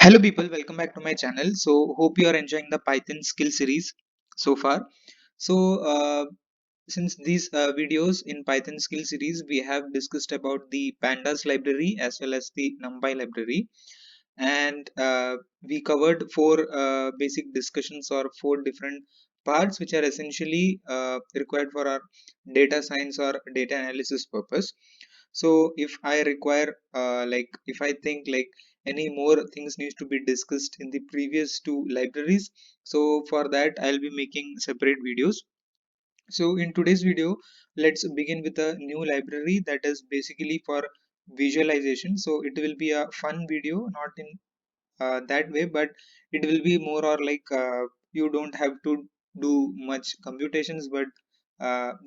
Hello people, welcome back to my channel. So hope you are enjoying the Python skill series so far. So since these videos in Python skill series, we have discussed about the pandas library as well as the NumPy library, and we covered four basic discussions or four different parts which are essentially required for our data science or data analysis purpose. So if I require if I think like any more things needs to be discussed in the previous two libraries, so for that I'll be making separate videos. So in today's video, let's begin with a new library that is basically for visualization. So it will be a fun video, not in that way, but it will be more or you don't have to do much computations, but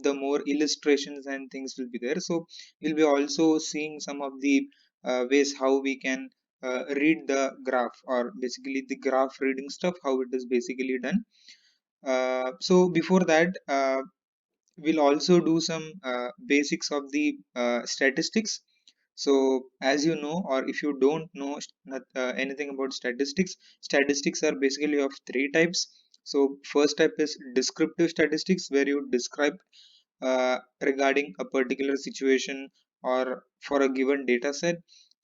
the more illustrations and things will be there. So we'll be also seeing some of the ways how we can read the graph, or basically the graph reading stuff, how it is basically done. So before that, we'll also do some basics of the statistics. So as you know, or if you don't know anything about statistics, statistics are basically of three types. So first type is descriptive statistics, where you describe regarding a particular situation or for a given data set.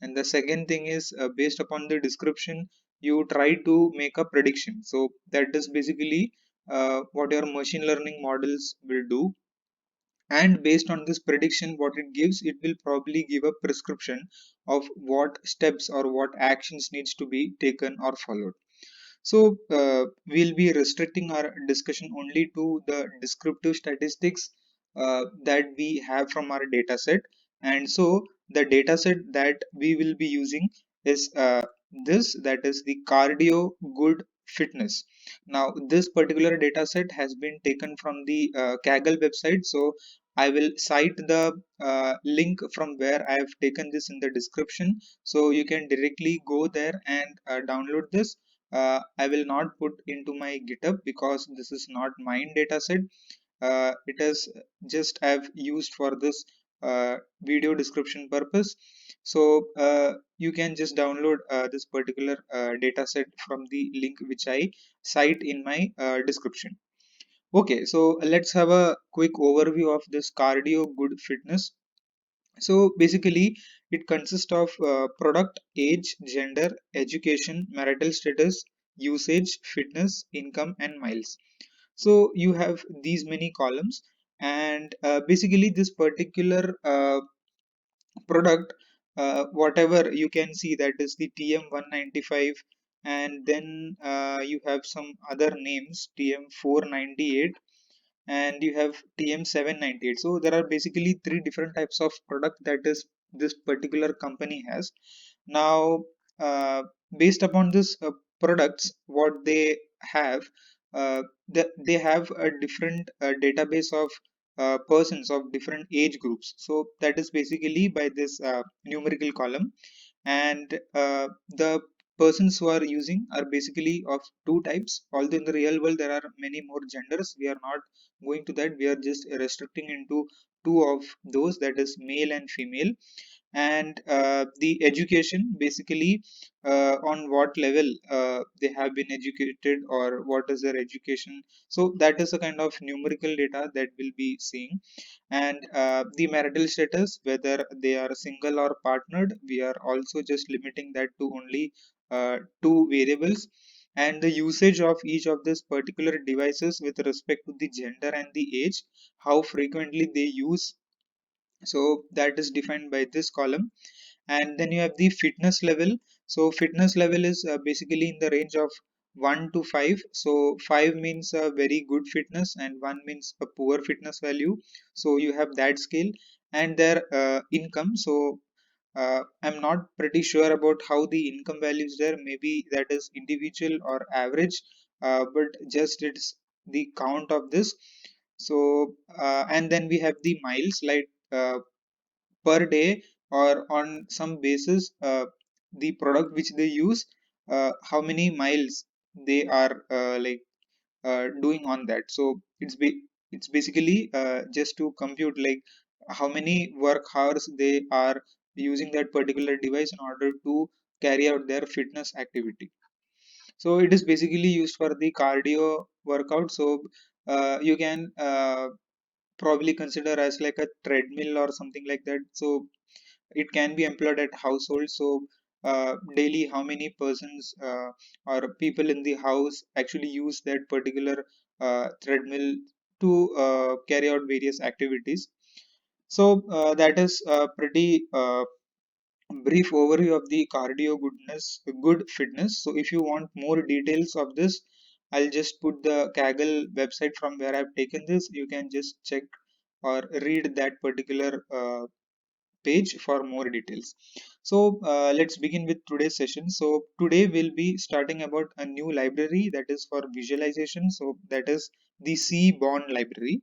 And the second thing is, based upon the description, you try to make a prediction. So that is basically what your machine learning models will do, and based on this prediction what it gives, it will probably give a prescription of what steps or what actions needs to be taken or followed. So we'll be restricting our discussion only to the descriptive statistics that we have from our data set. And so the data set that we will be using is this, that is the cardio good fitness. Now this particular data set has been taken from the Kaggle website. So I will cite the link from where I have taken this in the description, so you can directly go there and download this. I will not put into my GitHub because this is not mine dataset. It is just I've used for this video description purpose. So you can just download this particular dataset from the link which I cite in my description. Okay, so let's have a quick overview of this cardio good fitness. So basically, it consists of product, age, gender, education, marital status, usage, fitness, income, and miles. So you have these many columns, and basically this particular product, whatever you can see, that is the TM195, and then you have some other names, TM498, and you have TM798. So there are basically three different types of product that is this particular company has. Now, uh, based upon this products, what they have, they have a different database of persons of different age groups. So that is basically by this numerical column, and the persons who are using are basically of two types. Although in the real world there are many more genders, we are not going to that. We are just restricting into two of those, that is male and female. And the education, basically on what level they have been educated or what is their education. So that is a kind of numerical data that we'll be seeing. And the marital status, whether they are single or partnered, we are also just limiting that to only two variables. And the usage of each of these particular devices with respect to the gender and the age, how frequently they use, so that is defined by this column. And then you have the fitness level. So fitness level is basically in the range of 1 to 5. So 5 means a very good fitness and 1 means a poor fitness value. So you have that scale. And their income. So I'm not pretty sure about how the income value is there. Maybe that is individual or average, but just it's the count of this. So and then we have the miles, like per day or on some basis, the product which they use, how many miles they are doing on that. So it's basically just to compute like how many work hours they are using that particular device in order to carry out their fitness activity. So it is basically used for the cardio workout. So you can probably consider as like a treadmill or something like that. So it can be employed at households. So daily, how many persons or people in the house actually use that particular treadmill to carry out various activities. So that is pretty brief overview of the cardio good fitness. So if you want more details of this, I'll just put the Kaggle website from where I've taken this. You can just check or read that particular page for more details. So let's begin with today's session. So today we'll be starting about a new library that is for visualization. So that is the Seaborn library.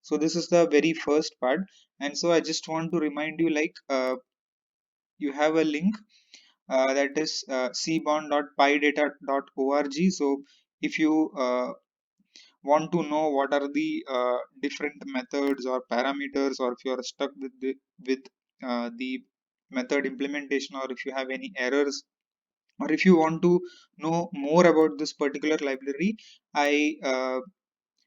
So this is the very first part. And so I just want to remind you, like, you have a link that is cbond.pydata.org. So if you want to know what are the different methods or parameters, or if you are stuck with the method implementation, or if you have any errors, or if you want to know more about this particular library, I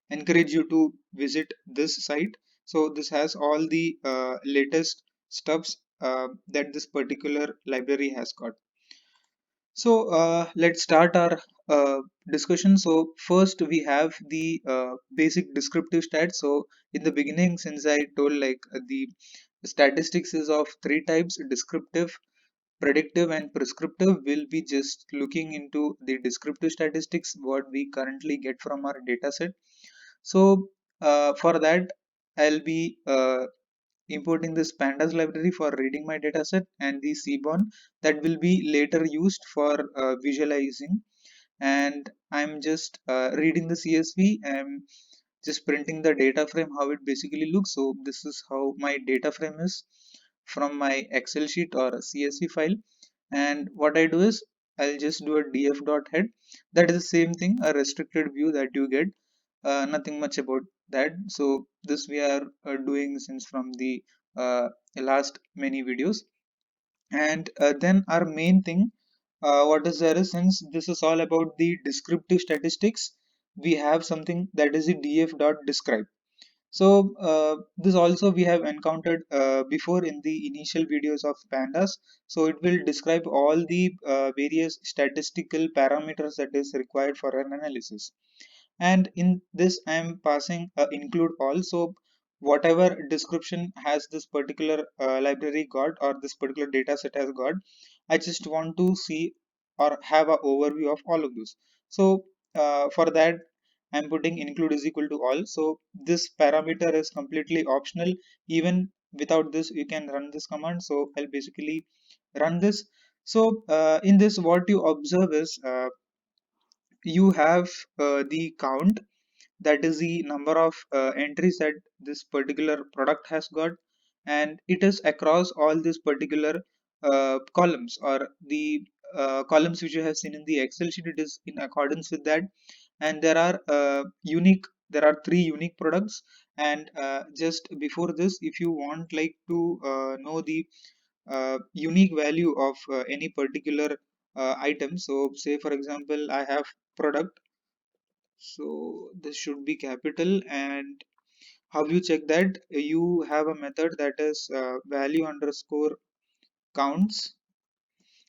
encourage you to visit this site. So this has all the latest stuffs that this particular library has got. So let's start our discussion. So first we have the basic descriptive stats. So in the beginning, since I told, like, the statistics is of three types: descriptive, predictive, and prescriptive. We'll be just looking into the descriptive statistics, what we currently get from our data set. So for that, I'll be importing this pandas library for reading my dataset, and the Seaborn that will be later used for visualizing. And I'm just reading the CSV and just printing the data frame, how it basically looks. So this is how my data frame is from my Excel sheet or a CSV file. And what I do is I'll just do a df.head. That is the same thing, a restricted view that you get. Nothing much about that. So this we are doing since from the last many videos. And then our main thing, what is there is, since this is all about the descriptive statistics, we have something that is the df.describe. So this also we have encountered before in the initial videos of pandas. So it will describe all the various statistical parameters that is required for an analysis. And in this I am passing include all. So whatever description has this particular library got, or this particular data set has got, I just want to see or have a overview of all of those. So for that I'm putting include is equal to all. So this parameter is completely optional. Even without this you can run this command. So I'll basically run this. So in this, what you observe is you have the count, that is the number of entries that this particular product has got, and it is across all these particular columns, or the columns which you have seen in the Excel sheet. It is in accordance with that. And there are there are three unique products. And just before this, if you want, like, to know the unique value of any particular item, so say for example I have product, so this should be capital. And how you check that? You have a method that is value underscore counts.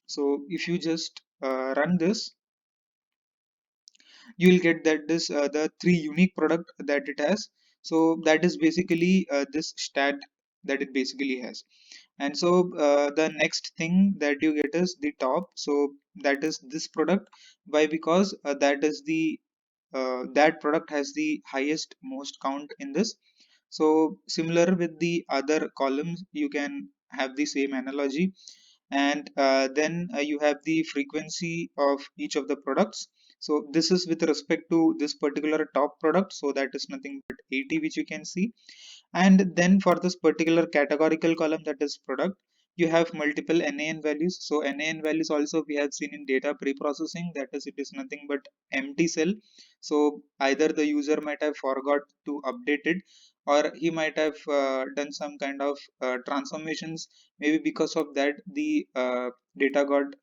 So if you just run this, you will get that this the three unique product that it has. So that is basically this stat that it basically has. And so the next thing that you get is the top. So that is this product. Why? Because that is the that product has the highest most count in this. So similar with the other columns, you can have the same analogy. And then you have the frequency of each of the products. So this is with respect to this particular top product. So that is nothing but 80, which you can see. And then for this particular categorical column, that is product, you have multiple NaN values. So NaN values also we have seen in data pre-processing, that is, it is nothing but empty cell. So either the user might have forgot to update it, or he might have done some kind of transformations. Maybe because of that the data got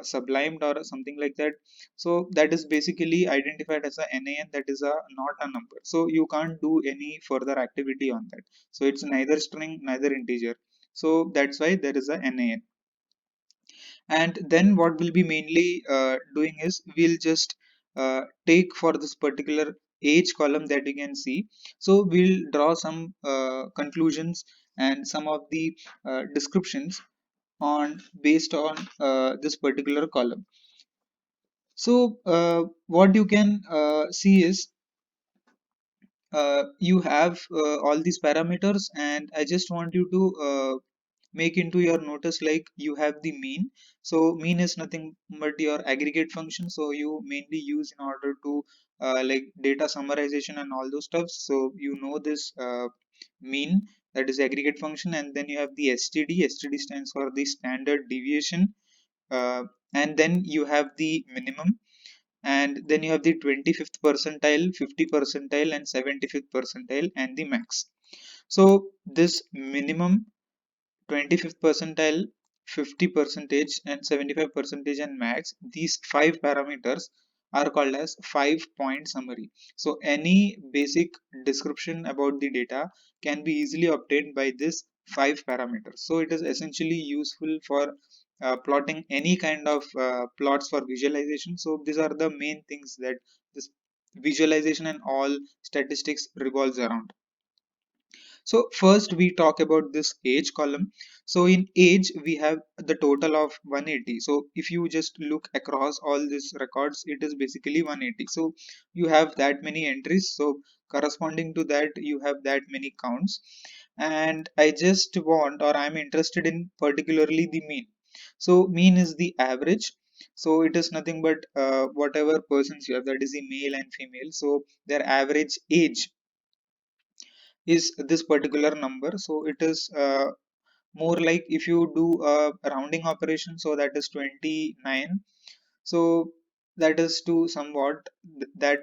sublimed or something like that. So that is basically identified as a NaN, that is a not a number. So you can't do any further activity on that. So it's neither string, neither integer. So that's why there is a NaN. And then what we'll be mainly doing is we'll just take for this particular age column that you can see. So we'll draw some conclusions and some of the descriptions on based on this particular column. So what you can see is you have all these parameters, and I just want you to make into your notice like you have the mean. So mean is nothing but your aggregate function, so you mainly use in order to like data summarization and all those stuff. So you know this mean, that is aggregate function, and then you have the std stands for the standard deviation, uh, and then you have the minimum, and then you have the 25th percentile, 50 percentile, and 75th percentile, and the max. So this minimum, 25th percentile, 50 percentage, and 75 percentage, and max, these five parameters are called as 5-point summary. So any basic description about the data can be easily obtained by this five parameters. So it is essentially useful for plotting any kind of plots for visualization. So these are the main things that this visualization and all statistics revolves around. So first we talk about this age column. So in age we have the total of 180. So if you just look across all these records, it is basically 180. So you have that many entries. So corresponding to that you have that many counts. And I just want, or I'm interested in particularly the mean. So mean is the average. So it is nothing but whatever persons you have, that is the male and female. So their average age is this particular number. So it is more like if you do a rounding operation, so that is 29. So that is to somewhat that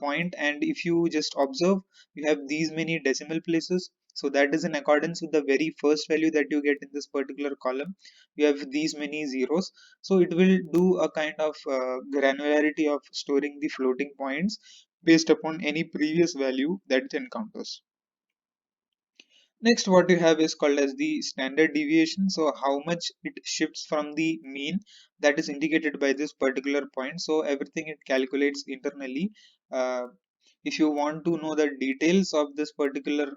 point, and if you just observe, you have these many decimal places. So that is in accordance with the very first value that you get in this particular column. You have these many zeros, so it will do a kind of granularity of storing the floating points based upon any previous value that it encounters. Next, what you have is called as the standard deviation. So how much it shifts from the mean, that is indicated by this particular point. So everything it calculates internally. Uh, if you want to know the details of this particular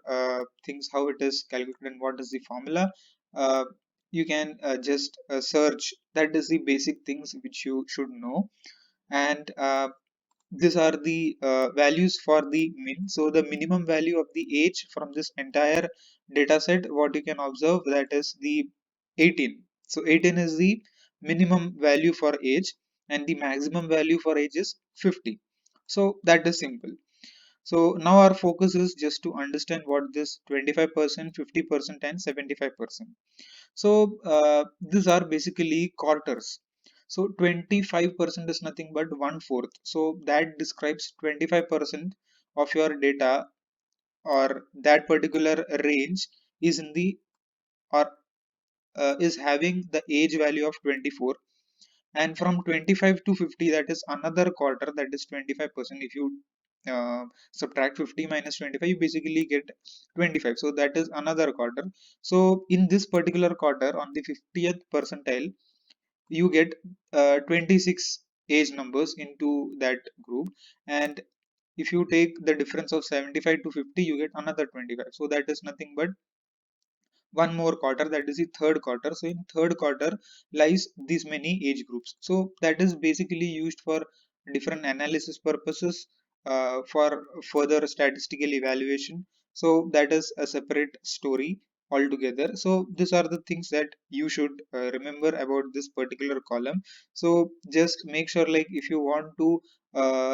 things, how it is calculated and what is the formula, uh, you can just search. That is the basic things which you should know. And these are the values for the min. So the minimum value of the age from this entire data set, what you can observe, that is the 18. So 18 is the minimum value for age, and the maximum value for age is 50. So that is simple. So now our focus is just to understand what this 25%, 50%, and 75%. So these are basically quarters. So 25% is nothing but 1/4. So that describes 25% of your data, or that particular range is in the, or is having the age value of 24. And from 25 to 50, that is another quarter, that is 25%. If you subtract 50 minus 25, you basically get 25. So that is another quarter. So in this particular quarter, on the 50th percentile, you get 26 age numbers into that group. And if you take the difference of 75 to 50, you get another 25. So that is nothing but one more quarter, that is the third quarter. So in third quarter lies these many age groups. So that is basically used for different analysis purposes, for further statistical evaluation. So that is a separate story altogether. So these are the things that you should remember about this particular column. So just make sure, like if you want to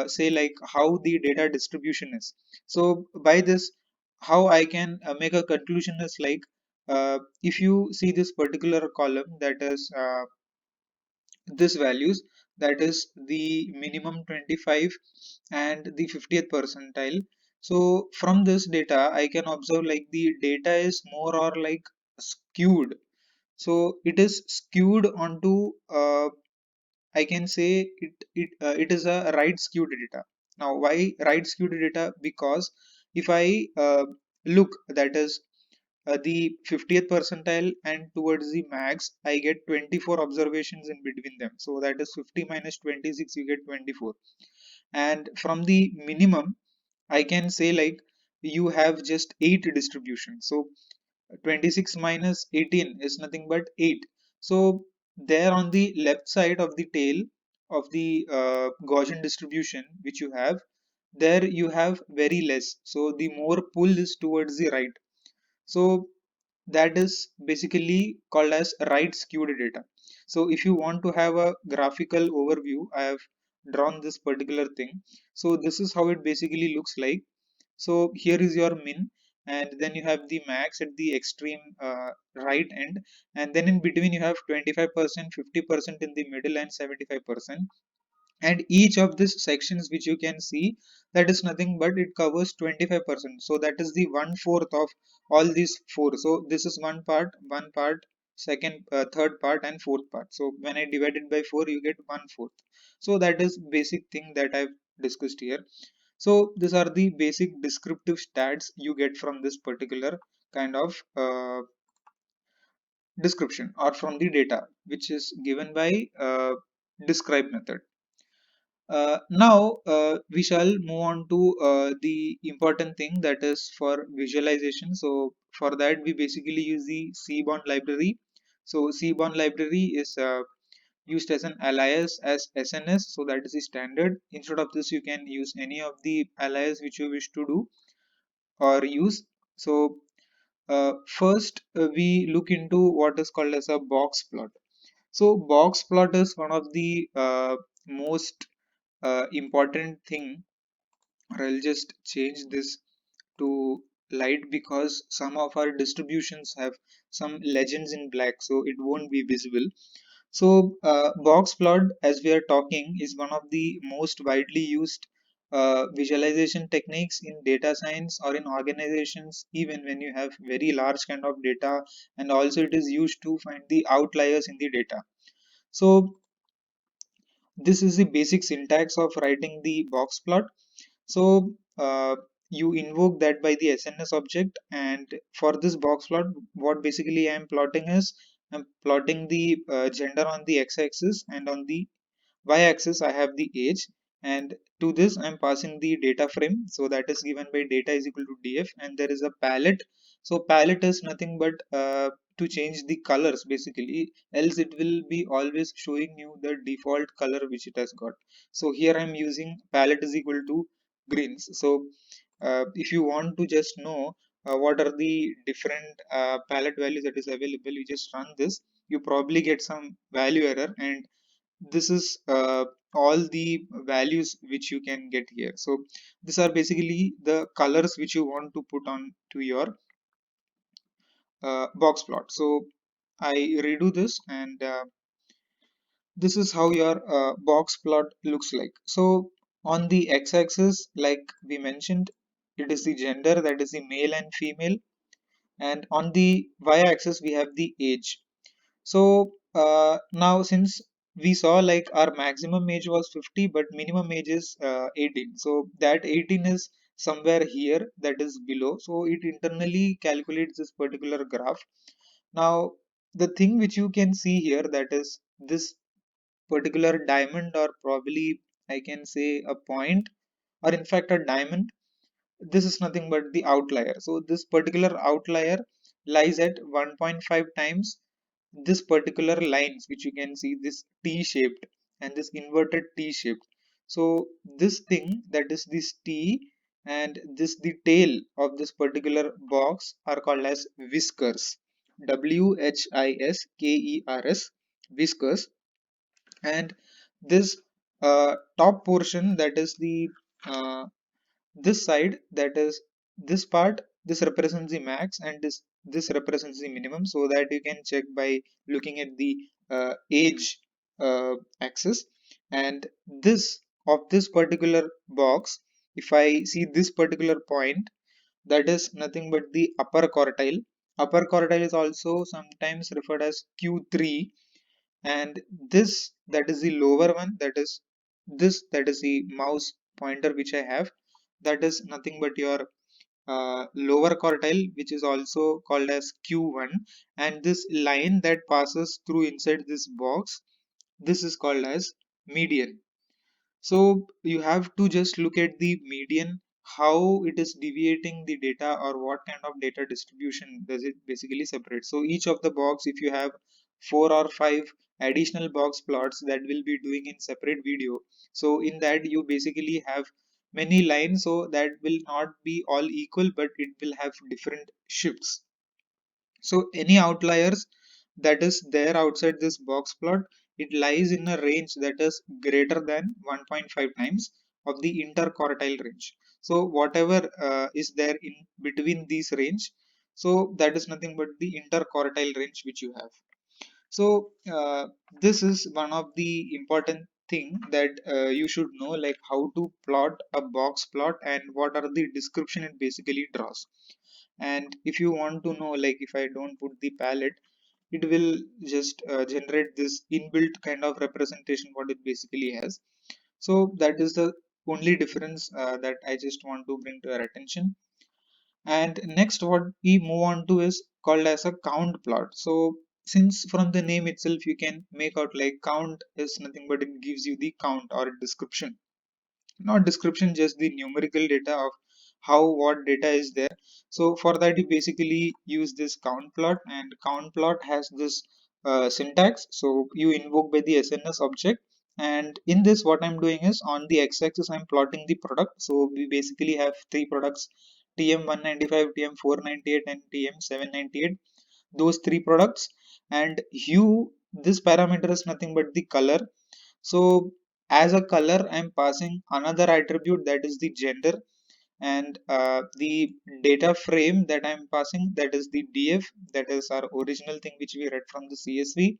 say like how the data distribution is, so by this, how I can make a conclusion is like, if you see this particular column, that is this values, that is the minimum 25 and the 50th percentile. So from this data I can observe like the data is more or like skewed. So it is skewed onto I can say it is a right skewed data. Now, why right skewed data? Because if I look, that is the 50th percentile and towards the max, I get 24 observations in between them. So that is 50 minus 26, you get 24. And from the minimum, I can say like you have just 8 distributions. So 26 minus 18 is nothing but 8. So there on the left side of the tail of the Gaussian distribution which you have, there you have very less. So the more pull is towards the right. So that is basically called as right skewed data. So if you want to have a graphical overview, I have drawn this particular thing. So this is how it basically looks like. So here is your min, and then you have the max at the extreme right end, and then in between you have 25%, 50% in the middle, and 75%. And each of these sections which you can see, that is nothing but it covers 25%. So that is the 1/4 of all these four. So this is one part, second, third part, and fourth part. So when I divide it by 4, you get 1/4. So that is basic thing that I've discussed here. So these are the basic descriptive stats you get from this particular kind of description or from the data which is given by describe method. Now we shall move on to the important thing, that is for visualization. So for that we basically use the Seaborn library. So Seaborn library is used as an alias as SNS, so that is the standard. Instead of this you can use any of the alias which you wish to do or use. So first we look into what is called as a box plot. So box plot is one of the most important thing, or I'll just change this to light because some of our distributions have some legends in black, so it won't be visible. So box plot, as we are talking, is one of the most widely used visualization techniques in data science or in organizations, even when you have very large kind of data, and also it is used to find the outliers in the data. So this is the basic syntax of writing the box plot. So you invoke that by the SNS object, and for this box plot, what basically I am plotting is I'm plotting the gender on the x-axis, and on the y-axis I have the age, and to this I'm passing the data frame. So that is given by data is equal to df, and there is a palette. So palette is nothing but to change the colors basically, else it will be always showing you the default color which it has got. So here I'm using palette is equal to greens. So if you want to just know what are the different palette values that is available, you just run this, you probably get some value error, and this is all the values which you can get here. So these are basically the colors which you want to put on to your box plot. So I redo this, and this is how your box plot looks like. So on the x-axis, like we mentioned, it is the gender, that is the male and female, and on the y-axis we have the age. So now since we saw like our maximum age was 50 but minimum age is 18, so that 18 is somewhere here, that is below, so it internally calculates this particular graph. Now the thing which you can see here, that is this particular diamond, or probably I can say a point, or in fact a diamond, this is nothing but the outlier. So this particular outlier lies at 1.5 times this particular lines which you can see, this T shaped and this inverted T shaped. So this thing, that is this T, and this the tail of this particular box are called as whiskers, WHISKERS, whiskers. And this top portion, that is the this side, that is this part, this represents the max, and this represents the minimum, so that you can check by looking at the age axis. And this of this particular box, if I see this particular point, that is nothing but the upper quartile. Upper quartile is also sometimes referred as Q3, and this, that is the lower one, that is this, that is the mouse pointer which I have, that is nothing but your lower quartile, which is also called as Q1, and this line that passes through inside this box, this is called as median. So you have to just look at the median, how it is deviating the data, or what kind of data distribution does it basically separate. So each of the box, if you have 4 or 5 additional box plots, that will be doing in separate video. So in that you basically have many lines, so that will not be all equal, but it will have different shifts. So any outliers that is there outside this box plot, it lies in a range that is greater than 1.5 times of the interquartile range. So whatever is there in between these range, so that is nothing but the interquartile range which you have. So this is one of the important thing that you should know, like how to plot a box plot and what are the description it basically draws. And if you want to know, like if I don't put the palette, it will just generate this inbuilt kind of representation what it basically has. So that is the only difference that I just want to bring to your attention. And next what we move on to is called as a count plot. So since from the name itself you can make out like count is nothing but it gives you the count or a description, not description, just the numerical data of how what data is there. So for that you basically use this count plot, and count plot has this syntax. So you invoke by the SNS object, and in this what I'm doing is on the x-axis I'm plotting the product. So we basically have three products, TM195, TM498 and TM798, those three products. And hue, this parameter is nothing but the color. So as a color, I'm passing another attribute, that is the gender, and the data frame that I'm passing, that is the DF, that is our original thing which we read from the CSV,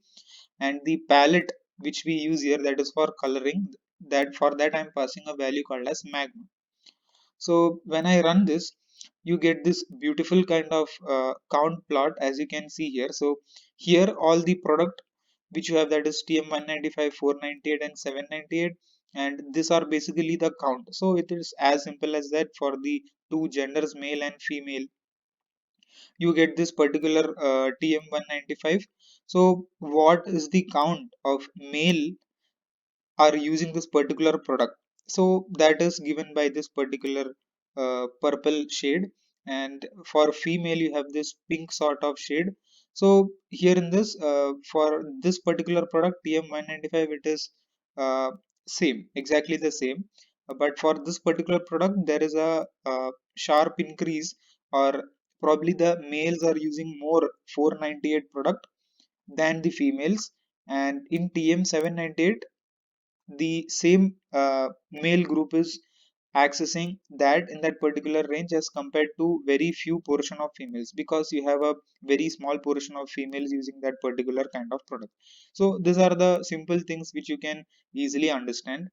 and the palette which we use here, that is for coloring. That for that I'm passing a value called as magma. So when I run this, you get this beautiful kind of count plot as you can see here. So here all the product which you have, that is TM195, 498 and 798, and these are basically the count. So it is as simple as that. For the two genders, male and female, you get this particular TM195. So what is the count of male are using this particular product, so that is given by this particular purple shade, and for female you have this pink sort of shade. So here in this for this particular product TM195, it is uh, same, exactly the same. But for this particular product there is a sharp increase, or probably the males are using more 498 product than the females. And in TM798, the same male group is accessing that in that particular range as compared to very few portion of females, because you have a very small portion of females using that particular kind of product. So these are the simple things which you can easily understand.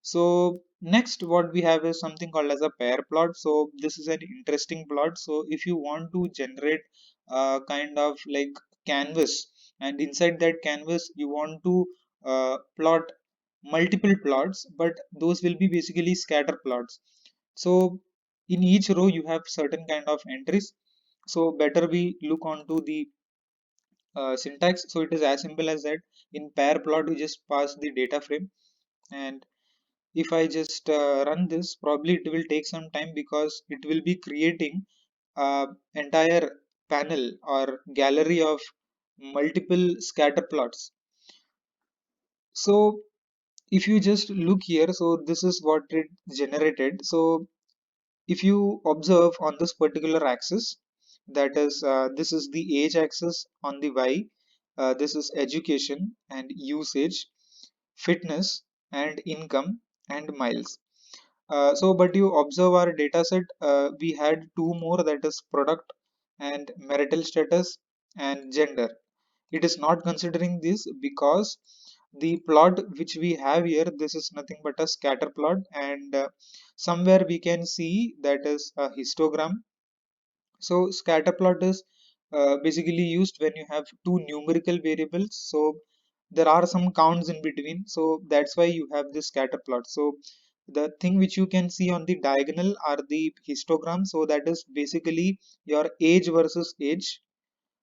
So next what we have is something called as a pair plot. So this is an interesting plot. So if you want to generate a kind of like canvas, and inside that canvas you want to plot multiple plots, but those will be basically scatter plots. So in each row you have certain kind of entries. So better we look onto the syntax. So it is as simple as that. In pair plot you just pass the data frame, and if I just run this, probably it will take some time because it will be creating entire panel or gallery of multiple scatter plots. So if you just look here, so this is what it generated. So if you observe on this particular axis, that is this is the age axis on the Y, this is education and usage, fitness and income and miles. So but you observe our data set, we had two more, that is product and marital status and gender. It is not considering this because the plot which we have here, this is nothing but a scatter plot, and somewhere we can see that is a histogram. So scatter plot is basically used when you have two numerical variables. So there are some counts in between, so that's why you have this scatter plot. So the thing which you can see on the diagonal are the histogram, so that is basically your age versus age.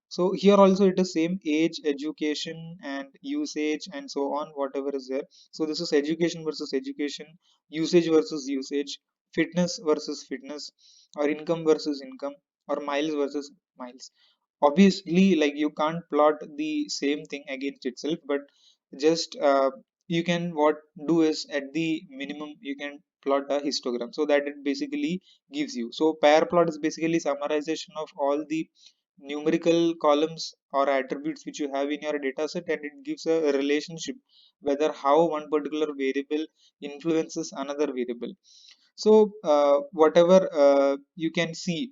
So here also it is same: age, education, and usage, and so on, whatever is there. So this is education versus education, usage versus usage, fitness versus fitness, or income versus income, or miles versus miles. Obviously, like, you can't plot the same thing against itself, but just you can what do is, at the minimum, you can plot a histogram so that it basically gives you. So pair plot is basically summarization of all the numerical columns or attributes which you have in your data set, and it gives a relationship whether how one particular variable influences another variable. So whatever you can see,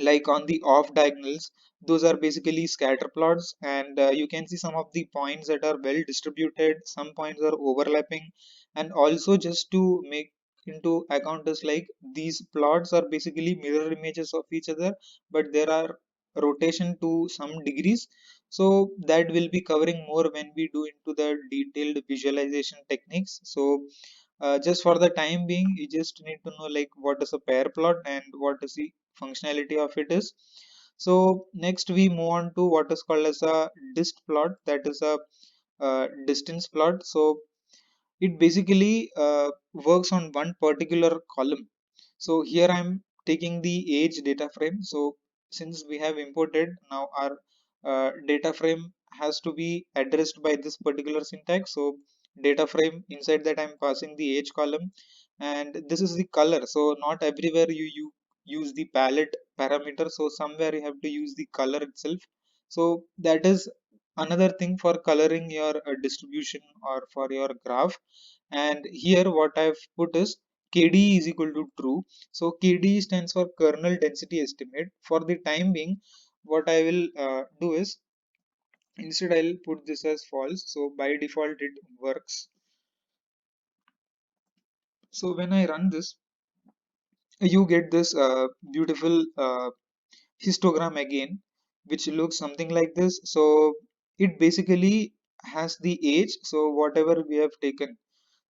like on the off diagonals, those are basically scatter plots, and you can see some of the points that are well distributed, some points are overlapping. And also, just to make into account, is like these plots are basically mirror images of each other, but there are rotation to some degrees. So that will be covering more when we do into the detailed visualization techniques. So just for the time being, you just need to know like what is a pair plot and what is the functionality of it is. So next we move on to what is called as a dist plot, that is a distance plot. So it basically works on one particular column. So here I'm taking the age data frame. So since we have imported, now our data frame has to be addressed by this particular syntax. So data frame, inside that I'm passing the age column, and this is the color. So not everywhere you use the palette parameter, so somewhere you have to use the color itself. So that is another thing for coloring your distribution or for your graph. And here what I've put is KD is equal to true. So KD stands for kernel density estimate. For the time being, what I will do is, instead I'll put this as false. So by default it works. So when I run this, you get this beautiful histogram again, which looks something like this. So it basically has the age, so whatever we have taken,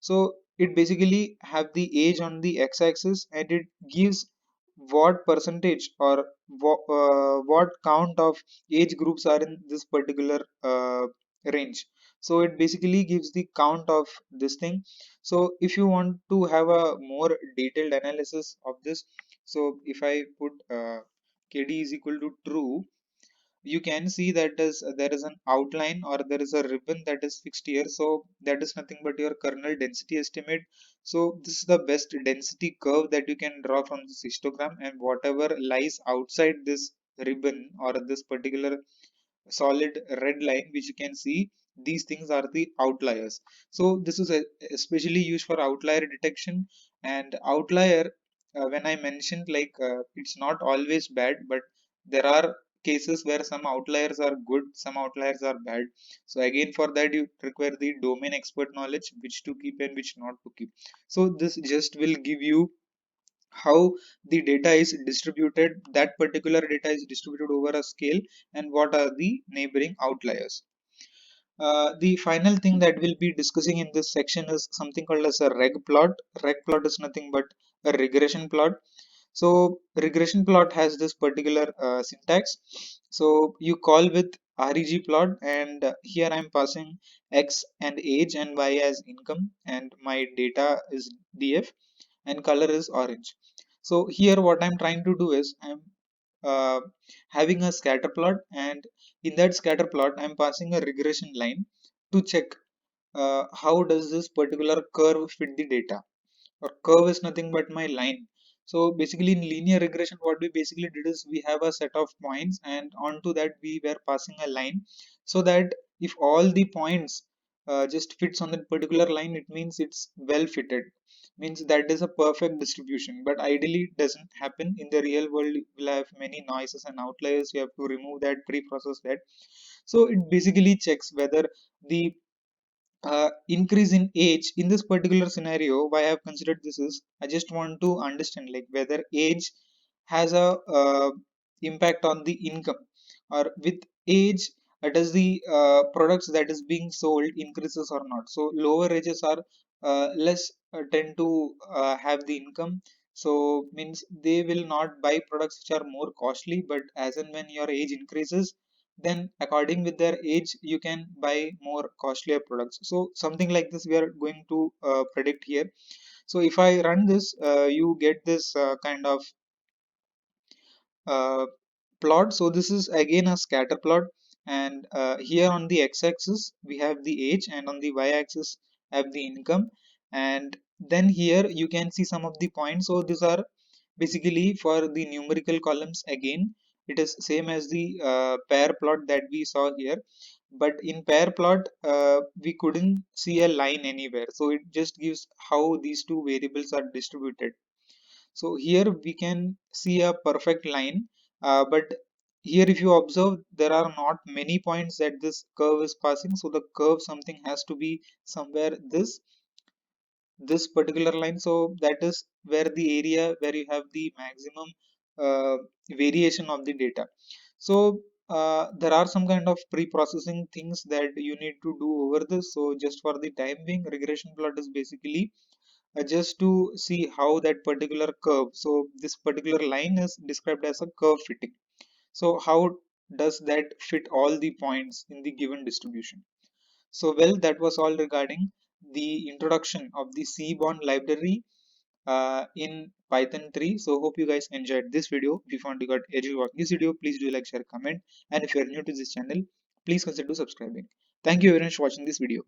so it basically have the age on the x-axis, and it gives what percentage or what count of age groups are in this particular range. So it basically gives the count of this thing. So if you want to have a more detailed analysis of this, so if I put kd is equal to true, you can see that is there is an outline, or there is a ribbon that is fixed here. So that is nothing but your kernel density estimate. So this is the best density curve that you can draw from this histogram, and whatever lies outside this ribbon or this particular solid red line which you can see, these things are the outliers. So this is especially used for outlier detection. And outlier, when I mentioned, like, it's not always bad, but there are cases where some outliers are good, some outliers are bad. So again, for that you require the domain expert knowledge, which to keep and which not to keep. So this just will give you how the data is distributed, that particular data is distributed over a scale, and what are the neighboring outliers. The final thing that we'll be discussing in this section is something called as a reg plot. Reg plot is nothing but a regression plot. So regression plot has this particular syntax. So you call with reg plot, and here I'm passing x and age and y as income, and my data is df, and color is orange. So here what I'm trying to do is, I'm uh, having a scatter plot, and in that scatter plot I'm passing a regression line to check how does this particular curve fit the data. Or curve is nothing but my line. So basically in linear regression, what we basically did is, we have a set of points, and onto that we were passing a line, so that if all the points just fits on that particular line, it means it's well fitted, means that is a perfect distribution. But ideally it doesn't happen in the real world. You will have many noises and outliers, you have to remove that, pre-process that. So it basically checks whether the increase in age in this particular scenario. Why I have considered this is, I just want to understand like whether age has a impact on the income, or with age does the products that is being sold increases or not. So lower ages are less tend to have the income, so means they will not buy products which are more costly, but as and when your age increases, then according with their age you can buy more costlier products. So something like this we are going to predict here. So if I run this, you get this kind of uh, plot. So this is again a scatter plot, and here on the x-axis we have the age, and on the y-axis have the income, and then here you can see some of the points. So these are basically for the numerical columns. Again, it is same as the pair plot that we saw here, but in pair plot we couldn't see a line anywhere, so it just gives how these two variables are distributed. So here we can see a perfect line, but here if you observe, there are not many points that this curve is passing. So the curve something has to be somewhere this particular line. So that is where the area where you have the maximum uh, variation of the data. So there are some kind of pre-processing things that you need to do over this. So just for the time being, regression plot is basically just to see how that particular curve, so this particular line is described as a curve fitting. So how does that fit all the points in the given distribution? So well, that was all regarding the introduction of the Seaborn library in Python 3. So hope you guys enjoyed this video. If you found you got edge of this video, please do like, share, comment, and if you are new to this channel, please consider subscribing. Thank you very much for watching this video.